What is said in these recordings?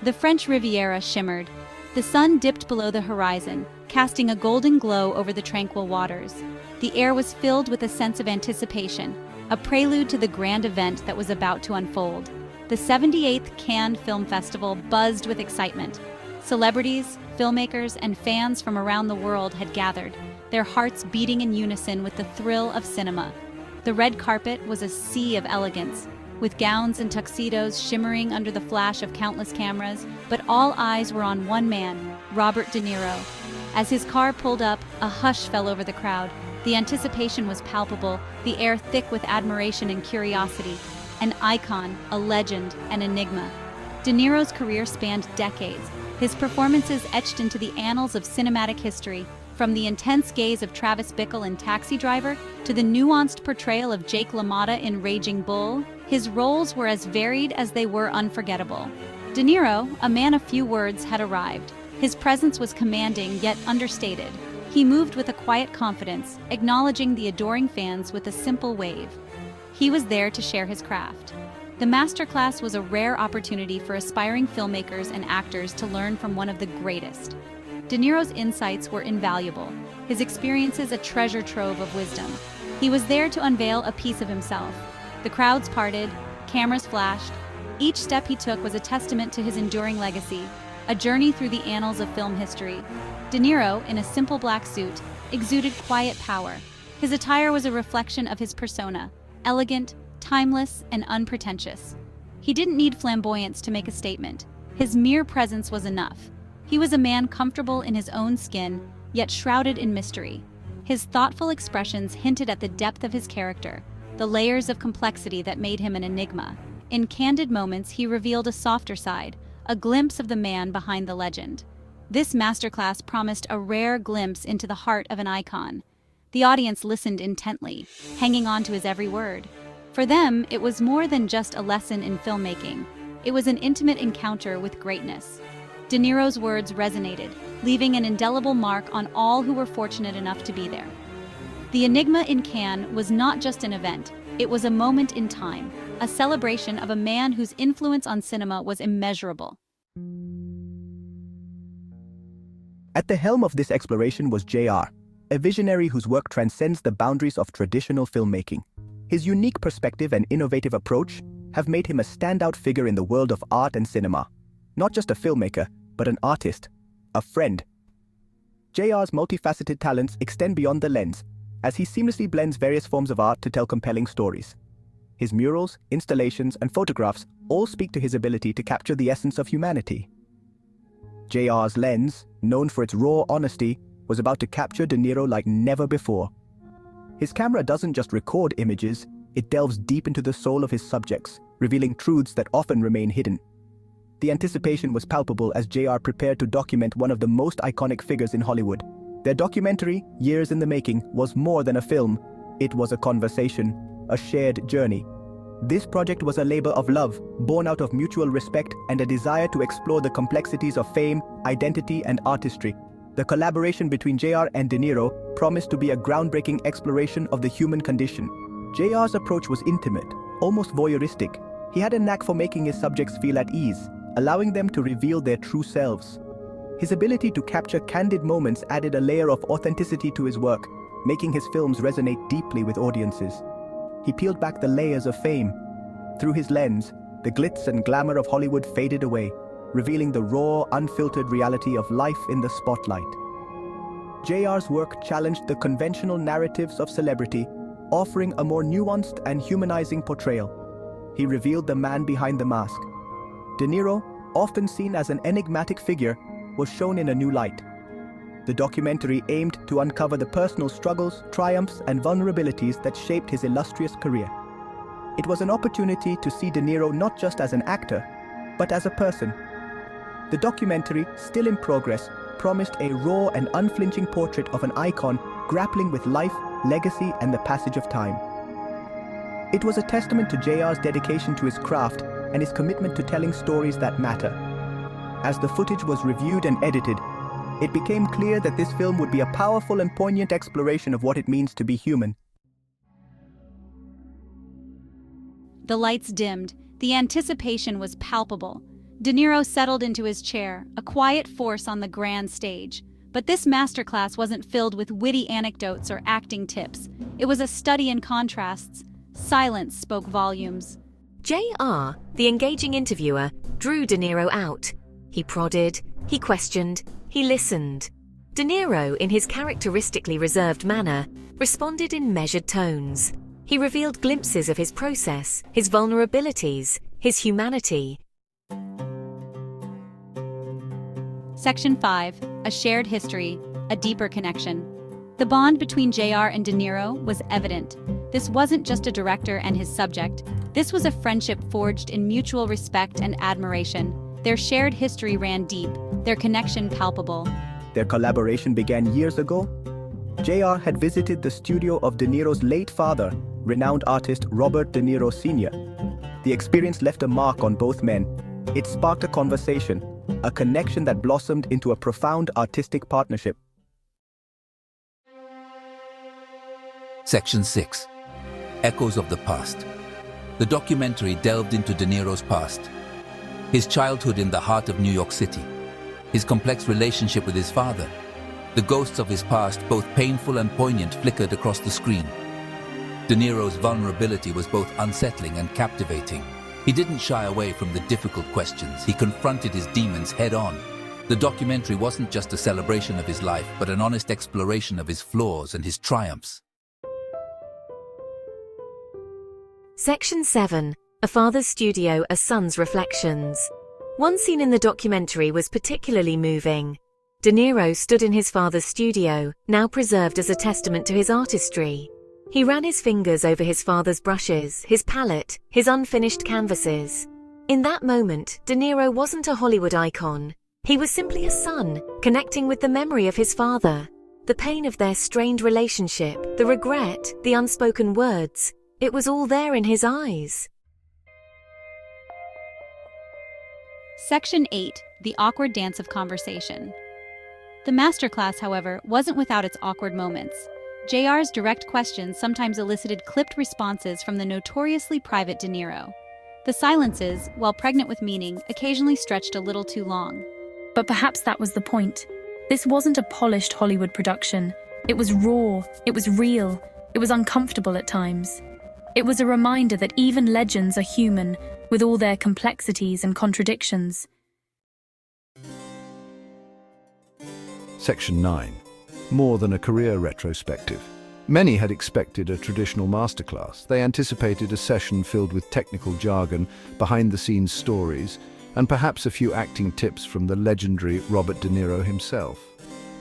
The French Riviera shimmered. The sun dipped below the horizon, casting a golden glow over the tranquil waters. The air was filled with a sense of anticipation, a prelude to the grand event that was about to unfold. The 78th Cannes Film Festival buzzed with excitement. Celebrities, filmmakers, and fans from around the world had gathered, their hearts beating in unison with the thrill of cinema. The red carpet was a sea of elegance, with gowns and tuxedos shimmering under the flash of countless cameras, but all eyes were on one man, Robert De Niro. As his car pulled up, a hush fell over the crowd. The anticipation was palpable, the air thick with admiration and curiosity. An icon, a legend, an enigma. De Niro's career spanned decades, his performances etched into the annals of cinematic history, from the intense gaze of Travis Bickle in Taxi Driver to the nuanced portrayal of Jake LaMotta in Raging Bull. His roles were as varied as they were unforgettable. De Niro, a man of few words, had arrived. His presence was commanding yet understated. He moved with a quiet confidence, acknowledging the adoring fans with a simple wave. He was there to share his craft. The masterclass was a rare opportunity for aspiring filmmakers and actors to learn from one of the greatest. De Niro's insights were invaluable, his experiences a treasure trove of wisdom. He was there to unveil a piece of himself. The crowds parted, cameras flashed. Each step he took was a testament to his enduring legacy, a journey through the annals of film history. De Niro, in a simple black suit, exuded quiet power. His attire was a reflection of his persona, elegant, timeless, and unpretentious. He didn't need flamboyance to make a statement. His mere presence was enough. He was a man comfortable in his own skin, yet shrouded in mystery. His thoughtful expressions hinted at the depth of his character, the layers of complexity that made him an enigma. In candid moments, he revealed a softer side, a glimpse of the man behind the legend. This masterclass promised a rare glimpse into the heart of an icon. The audience listened intently, hanging on to his every word. For them, it was more than just a lesson in filmmaking. It was an intimate encounter with greatness. De Niro's words resonated, leaving an indelible mark on all who were fortunate enough to be there. The Enigma in Cannes was not just an event, it was a moment in time, a celebration of a man whose influence on cinema was immeasurable. At the helm of this exploration was J.R., a visionary whose work transcends the boundaries of traditional filmmaking. His unique perspective and innovative approach have made him a standout figure in the world of art and cinema. Not just a filmmaker, but an artist, a friend. J.R.'s multifaceted talents extend beyond the lens, as he seamlessly blends various forms of art to tell compelling stories. His murals, installations, and photographs all speak to his ability to capture the essence of humanity. J.R.'s lens, known for its raw honesty, was about to capture De Niro like never before. His camera doesn't just record images, it delves deep into the soul of his subjects, revealing truths that often remain hidden. The anticipation was palpable as J.R. prepared to document one of the most iconic figures in Hollywood. Their documentary, years in the making, was more than a film. It was a conversation, a shared journey. This project was a labor of love, born out of mutual respect and a desire to explore the complexities of fame, identity, and artistry. The collaboration between J.R. and De Niro promised to be a groundbreaking exploration of the human condition. J.R.'s approach was intimate, almost voyeuristic. He had a knack for making his subjects feel at ease, allowing them to reveal their true selves. His ability to capture candid moments added a layer of authenticity to his work, making his films resonate deeply with audiences. He peeled back the layers of fame. Through his lens, the glitz and glamour of Hollywood faded away, revealing the raw, unfiltered reality of life in the spotlight. J.R.'s work challenged the conventional narratives of celebrity, offering a more nuanced and humanizing portrayal. He revealed the man behind the mask. De Niro, often seen as an enigmatic figure, was shown in a new light. The documentary aimed to uncover the personal struggles, triumphs, and vulnerabilities that shaped his illustrious career. It was an opportunity to see De Niro not just as an actor, but as a person. The documentary, still in progress, promised a raw and unflinching portrait of an icon grappling with life, legacy, and the passage of time. It was a testament to J.R.'s dedication to his craft and his commitment to telling stories that matter. As the footage was reviewed and edited, it became clear that this film would be a powerful and poignant exploration of what it means to be human. The lights dimmed. The anticipation was palpable. De Niro settled into his chair, a quiet force on the grand stage. But this masterclass wasn't filled with witty anecdotes or acting tips. It was a study in contrasts. Silence spoke volumes. J.R., the engaging interviewer, drew De Niro out. He prodded, he questioned, he listened. De Niro, in his characteristically reserved manner, responded in measured tones. He revealed glimpses of his process, his vulnerabilities, his humanity. Section 5. A shared history, a deeper connection. The bond between JR and De Niro was evident. This wasn't just a director and his subject. This was a friendship forged in mutual respect and admiration. Their shared history ran deep, their connection palpable. Their collaboration began years ago. JR had visited the studio of De Niro's late father, renowned artist Robert De Niro Sr. The experience left a mark on both men. It sparked a conversation, a connection that blossomed into a profound artistic partnership. Section 6. Echoes of the Past. The documentary delved into De Niro's past. His childhood in the heart of New York City. His complex relationship with his father. The ghosts of his past, both painful and poignant, flickered across the screen. De Niro's vulnerability was both unsettling and captivating. He didn't shy away from the difficult questions. He confronted his demons head-on. The documentary wasn't just a celebration of his life, but an honest exploration of his flaws and his triumphs. Section 7. A father's studio, a son's reflections. One scene in the documentary was particularly moving. De Niro stood in his father's studio, now preserved as a testament to his artistry. He ran his fingers over his father's brushes, his palette, his unfinished canvases. In that moment, De Niro wasn't a Hollywood icon. He was simply a son, connecting with the memory of his father. The pain of their strained relationship, the regret, the unspoken words, it was all there in his eyes. Section 8. The awkward dance of conversation. The masterclass, however, wasn't without its awkward moments. JR's direct questions sometimes elicited clipped responses from the notoriously private De Niro. The silences, while pregnant with meaning, occasionally stretched a little too long. But perhaps that was the point. This wasn't a polished Hollywood production. It was raw, it was real, it was uncomfortable at times. It was a reminder that even legends are human, with all their complexities and contradictions. Section 9. More than a career retrospective. Many had expected a traditional masterclass. They anticipated a session filled with technical jargon, behind-the-scenes stories, and perhaps a few acting tips from the legendary Robert De Niro himself.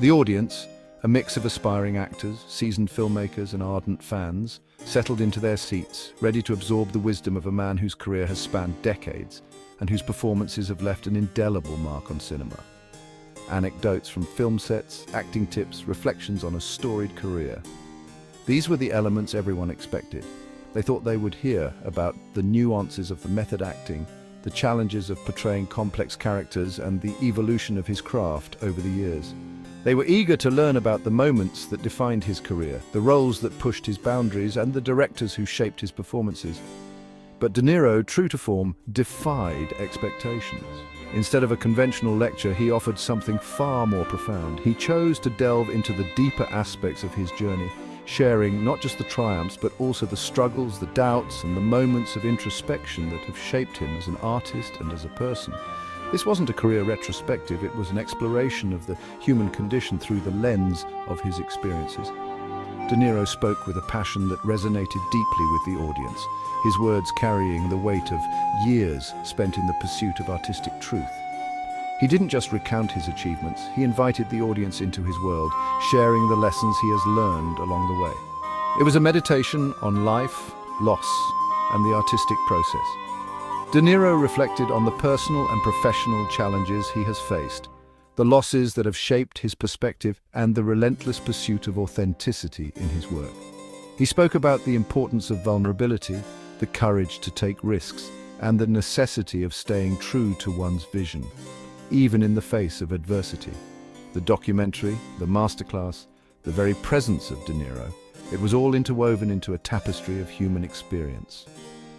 The audience, a mix of aspiring actors, seasoned filmmakers, and ardent fans, settled into their seats, ready to absorb the wisdom of a man whose career has spanned decades and whose performances have left an indelible mark on cinema. Anecdotes from film sets, acting tips, reflections on a storied career. These were the elements everyone expected. They thought they would hear about the nuances of the method acting, the challenges of portraying complex characters, and the evolution of his craft over the years. They were eager to learn about the moments that defined his career, the roles that pushed his boundaries, and the directors who shaped his performances. But De Niro, true to form, defied expectations. Instead of a conventional lecture, he offered something far more profound. He chose to delve into the deeper aspects of his journey, sharing not just the triumphs, but also the struggles, the doubts, and the moments of introspection that have shaped him as an artist and as a person. This wasn't a career retrospective, it was an exploration of the human condition through the lens of his experiences. De Niro spoke with a passion that resonated deeply with the audience, his words carrying the weight of years spent in the pursuit of artistic truth. He didn't just recount his achievements, he invited the audience into his world, sharing the lessons he has learned along the way. It was a meditation on life, loss, and the artistic process. De Niro reflected on the personal and professional challenges he has faced, the losses that have shaped his perspective, and the relentless pursuit of authenticity in his work. He spoke about the importance of vulnerability, the courage to take risks, and the necessity of staying true to one's vision, even in the face of adversity. The documentary, the masterclass, the very presence of De Niro, it was all interwoven into a tapestry of human experience.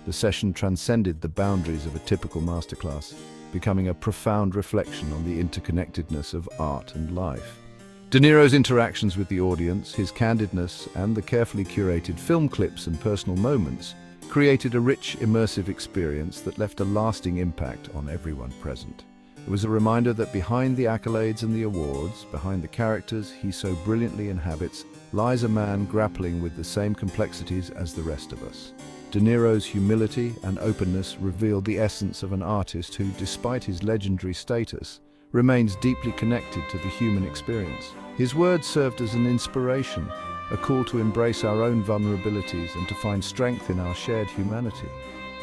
The session transcended the boundaries of a typical masterclass. becoming a profound reflection on the interconnectedness of art and life. De Niro's interactions with the audience, his candidness, and the carefully curated film clips and personal moments created a rich, immersive experience that left a lasting impact on everyone present. It was a reminder that behind the accolades and the awards, behind the characters he so brilliantly inhabits, lies a man grappling with the same complexities as the rest of us. De Niro's humility and openness revealed the essence of an artist who, despite his legendary status, remains deeply connected to the human experience. His words served as an inspiration, a call to embrace our own vulnerabilities and to find strength in our shared humanity.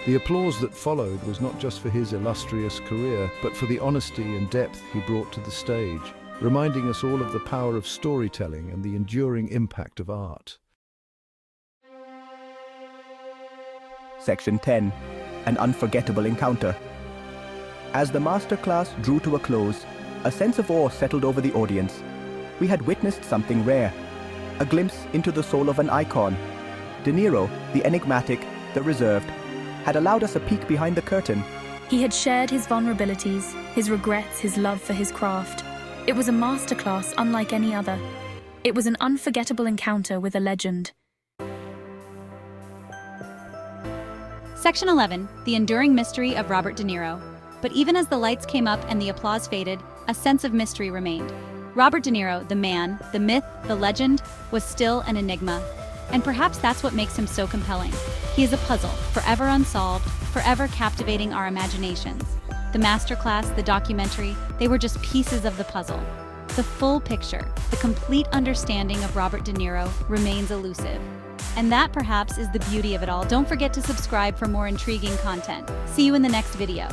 The applause that followed was not just for his illustrious career, but for the honesty and depth he brought to the stage, reminding us all of the power of storytelling and the enduring impact of art. Section 10. An unforgettable encounter. As the masterclass drew to a close, a sense of awe settled over the audience. We had witnessed something rare, a glimpse into the soul of an icon. De Niro, the enigmatic, the reserved, had allowed us a peek behind the curtain. He had shared his vulnerabilities, his regrets, his love for his craft. It was a masterclass unlike any other. It was an unforgettable encounter with a legend. Section 11. The enduring mystery of Robert De Niro. But even as the lights came up and the applause faded, a sense of mystery remained. Robert De Niro, the man, the myth, the legend, was still an enigma. And perhaps that's what makes him so compelling. He is a puzzle, forever unsolved, forever captivating our imaginations. The masterclass, the documentary, they were just pieces of the puzzle. The full picture, the complete understanding of Robert De Niro remains elusive. And that perhaps is the beauty of it all. Don't forget to subscribe for more intriguing content. See you in the next video.